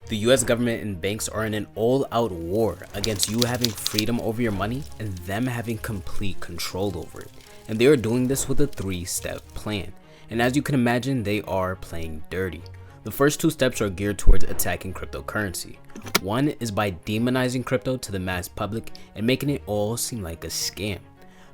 The US government and banks are in an all-out war against you having freedom over your money and them having complete control over it. And they are doing this with a 3-step plan. And as you can imagine, they are playing dirty. The first 2 steps are geared towards attacking cryptocurrency. One is by demonizing crypto to the mass public and making it all seem like a scam.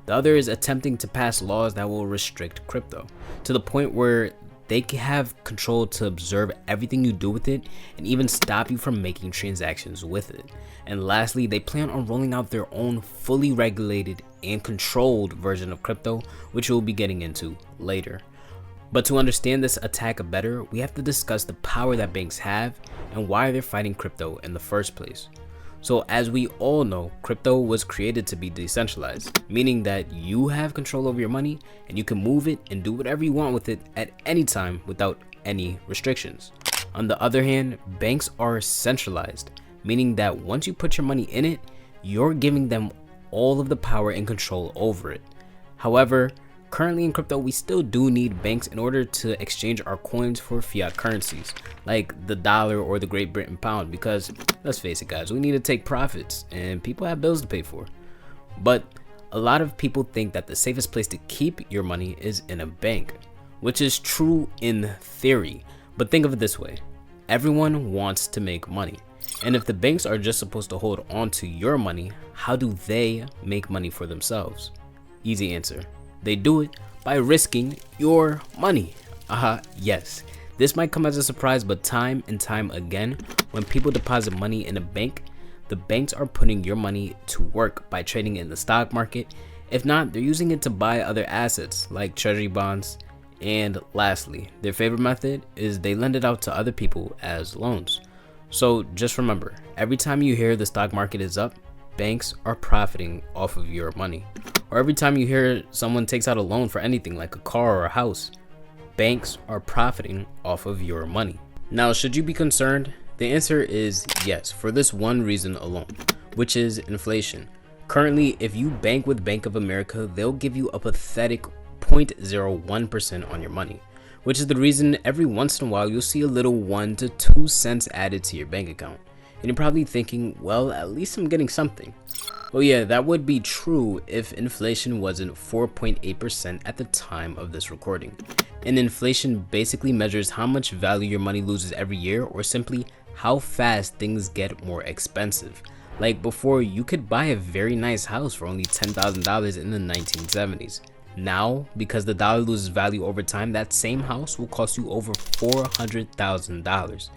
The other is attempting to pass laws that will restrict crypto to the point where they can have control to observe everything you do with it and even stop you from making transactions with it. And lastly, they plan on rolling out their own fully regulated and controlled version of crypto, which we'll be getting into later. But to understand this attack better, we have to discuss the power that banks have and why they're fighting crypto in the first place. So as we all know, crypto was created to be decentralized, meaning that you have control over your money and you can move it and do whatever you want with it at any time without any restrictions. On the other hand, banks are centralized, meaning that once you put your money in it, you're giving them all of the power and control over it. However, currently in crypto, we still do need banks in order to exchange our coins for fiat currencies, like the dollar or the Great Britain pound, because let's face it guys, we need to take profits and people have bills to pay for. But a lot of people think that the safest place to keep your money is in a bank, which is true in theory, but think of it this way. Everyone wants to make money, and if the banks are just supposed to hold on to your money, how do they make money for themselves? Easy answer. They do it by risking your money. Yes. This might come as a surprise, but time and time again, when people deposit money in a bank, the banks are putting your money to work by trading it in the stock market. If not, they're using it to buy other assets like treasury bonds. And lastly, their favorite method is they lend it out to other people as loans. So just remember, every time you hear the stock market is up, banks are profiting off of your money. Or every time you hear someone takes out a loan for anything like a car or a house, banks are profiting off of your money. Now, should you be concerned? The answer is yes, for this one reason alone, which is inflation. Currently, if you bank with Bank of America, they'll give you a pathetic 0.01% on your money, which is the reason every once in a while you'll see a little 1 to 2 cents added to your bank account. And you're probably thinking, well, at least I'm getting something. Well, yeah, that would be true if inflation wasn't 4.8% at the time of this recording. And inflation basically measures how much value your money loses every year, or simply how fast things get more expensive. Like before, you could buy a very nice house for only $10,000 in the 1970s. Now, because the dollar loses value over time, that same house will cost you over $400,000.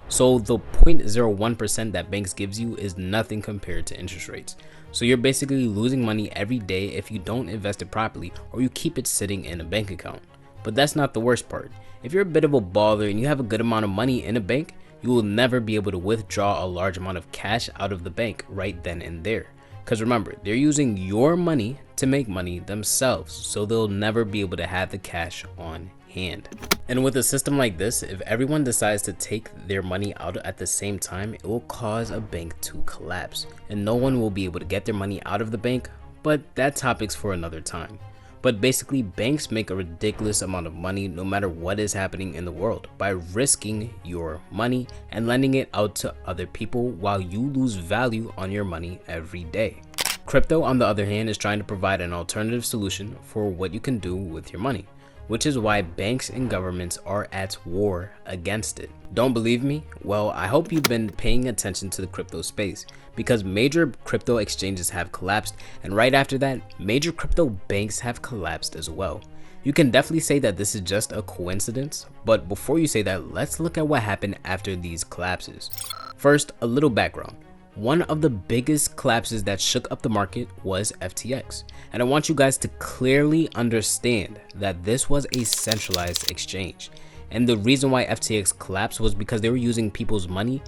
So the 0.01% that banks gives you is nothing compared to interest rates. So you're basically losing money every day if you don't invest it properly or you keep it sitting in a bank account. But that's not the worst part. If you're a bit of a baller and you have a good amount of money in a bank, you will never be able to withdraw a large amount of cash out of the bank right then and there. Because remember, they're using your money to make money themselves, so they'll never be able to have the cash on hand. And with a system like this, if everyone decides to take their money out at the same time, it will cause a bank to collapse and no one will be able to get their money out of the bank, but that topic's for another time. But basically, banks make a ridiculous amount of money no matter what is happening in the world by risking your money and lending it out to other people while you lose value on your money every day. Crypto, on the other hand, is trying to provide an alternative solution for what you can do with your money, which is why banks and governments are at war against it. Don't believe me? Well, I hope you've been paying attention to the crypto space, because major crypto exchanges have collapsed, and right after that, major crypto banks have collapsed as well. You can definitely say that this is just a coincidence, but before you say that, let's look at what happened after these collapses. First, a little background. One of the biggest collapses that shook up the market was FTX, and I want you guys to clearly understand that this was a centralized exchange, and the reason why FTX collapsed was because they were using people's money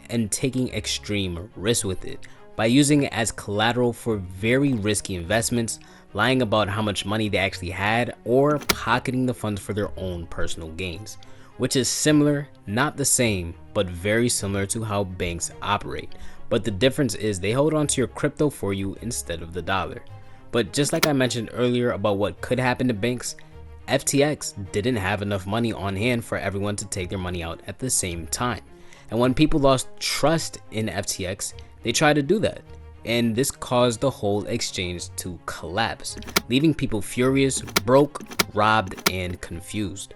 and taking extreme risks with it by using it as collateral for very risky investments, lying about how much money they actually had, or pocketing the funds for their own personal gains, which is similar, not the same, but very similar to how banks operate. But the difference is they hold on to your crypto for you instead of the dollar. But just like I mentioned earlier about what could happen to banks, FTX didn't have enough money on hand for everyone to take their money out at the same time. And when people lost trust in FTX, they tried to do that. And this caused the whole exchange to collapse, leaving people furious, broke, robbed, and confused.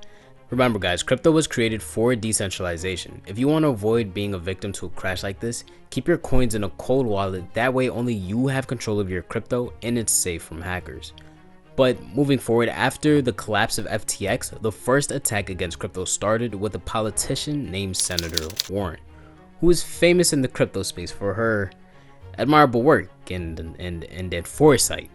Remember guys, crypto was created for decentralization. If you want to avoid being a victim to a crash like this, keep your coins in a cold wallet. That way only you have control of your crypto and it's safe from hackers. But moving forward, after the collapse of FTX, the first attack against crypto started with a politician named Senator Warren, who is famous in the crypto space for her admirable work and foresight.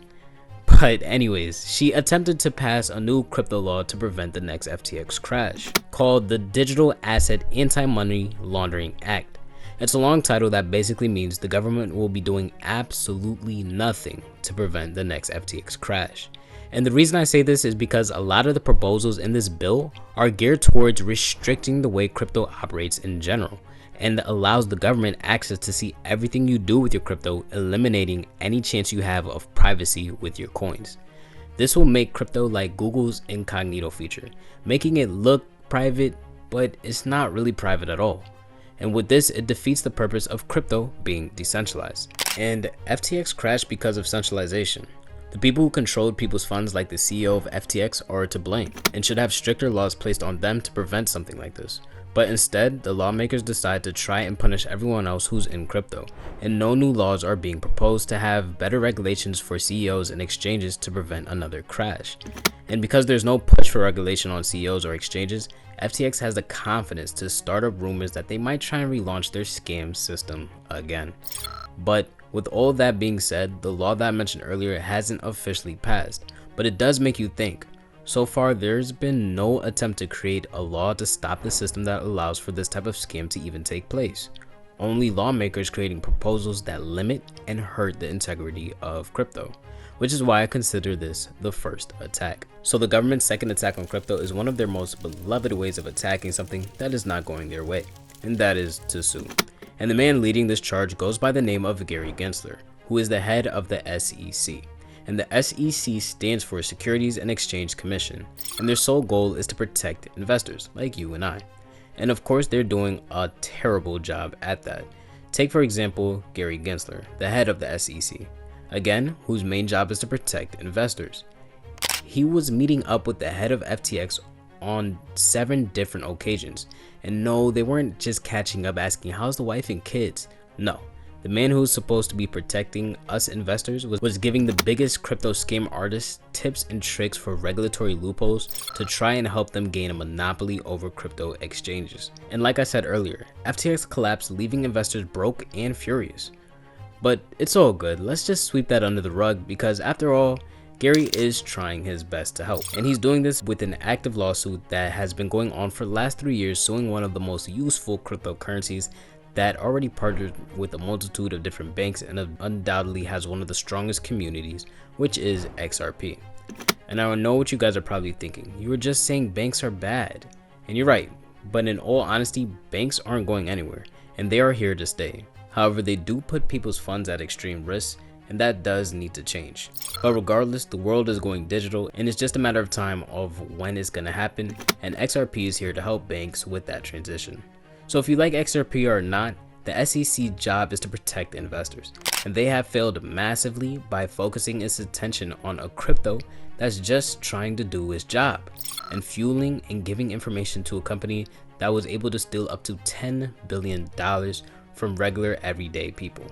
But anyways, she attempted to pass a new crypto law to prevent the next FTX crash, called the Digital Asset Anti-Money Laundering Act. It's a long title that basically means the government will be doing absolutely nothing to prevent the next FTX crash. And the reason I say this is because a lot of the proposals in this bill are geared towards restricting the way crypto operates in general, and allows the government access to see everything you do with your crypto, eliminating any chance you have of privacy with your coins. This will make crypto like Google's incognito feature, making it look private, but it's not really private at all. And with this, it defeats the purpose of crypto being decentralized. And FTX crashed because of centralization. The people who controlled people's funds, like the CEO of FTX, are to blame and should have stricter laws placed on them to prevent something like this. But instead, the lawmakers decide to try and punish everyone else who's in crypto, and no new laws are being proposed to have better regulations for CEOs and exchanges to prevent another crash. And because there's no push for regulation on CEOs or exchanges, FTX has the confidence to start up rumors that they might try and relaunch their scam system again. But with all that being said, the law that I mentioned earlier hasn't officially passed, but it does make you think. So far, there's been no attempt to create a law to stop the system that allows for this type of scam to even take place. Only lawmakers creating proposals that limit and hurt the integrity of crypto, which is why I consider this the first attack. So the government's second attack on crypto is one of their most beloved ways of attacking something that is not going their way, and that is to sue. And the man leading this charge goes by the name of Gary Gensler, who is the head of the SEC. And the SEC stands for Securities and Exchange Commission, and their sole goal is to protect investors like you and I. And of course, they're doing a terrible job at that. Take for example Gary Gensler, the head of the SEC, again, whose main job is to protect investors. He was meeting up with the head of FTX on 7 different occasions, and no, they weren't just catching up asking how's the wife and kids. No, the man who's supposed to be protecting us investors was giving the biggest crypto scam artists tips and tricks for regulatory loopholes to try and help them gain a monopoly over crypto exchanges. And like I said earlier, FTX collapsed, leaving investors broke and furious. But it's all good, let's just sweep that under the rug, because after all, Gary is trying his best to help, and he's doing this with an active lawsuit that has been going on for the last 3 years, suing one of the most useful cryptocurrencies that already partnered with a multitude of different banks and undoubtedly has one of the strongest communities, which is XRP. And I know what you guys are probably thinking, you were just saying banks are bad, and you're right, but in all honesty, banks aren't going anywhere, and they are here to stay. However, they do put people's funds at extreme risk, and that does need to change. But regardless, the world is going digital, and it's just a matter of time of when it's gonna happen, and XRP is here to help banks with that transition. So if you like XRP or not, the SEC job is to protect investors, and they have failed massively by focusing its attention on a crypto that's just trying to do its job, and fueling and giving information to a company that was able to steal up to $10 billion from regular everyday people.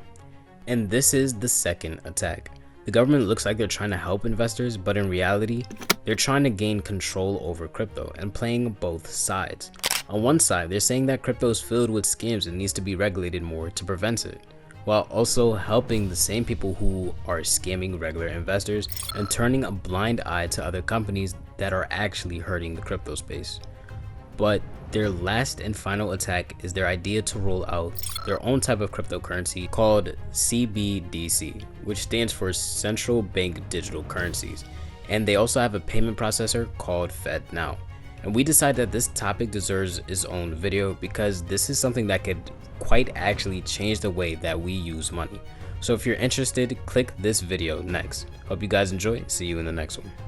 And this is the second attack. The government looks like they're trying to help investors, but in reality, they're trying to gain control over crypto and playing both sides. On one side, they're saying that crypto is filled with scams and needs to be regulated more to prevent it, while also helping the same people who are scamming regular investors and turning a blind eye to other companies that are actually hurting the crypto space. But their last and final attack is their idea to roll out their own type of cryptocurrency called CBDC, which stands for Central Bank Digital Currencies. And they also have a payment processor called FedNow. And we decided that this topic deserves its own video because this is something that could quite actually change the way that we use money. So if you're interested, click this video next. Hope you guys enjoy. See you in the next one.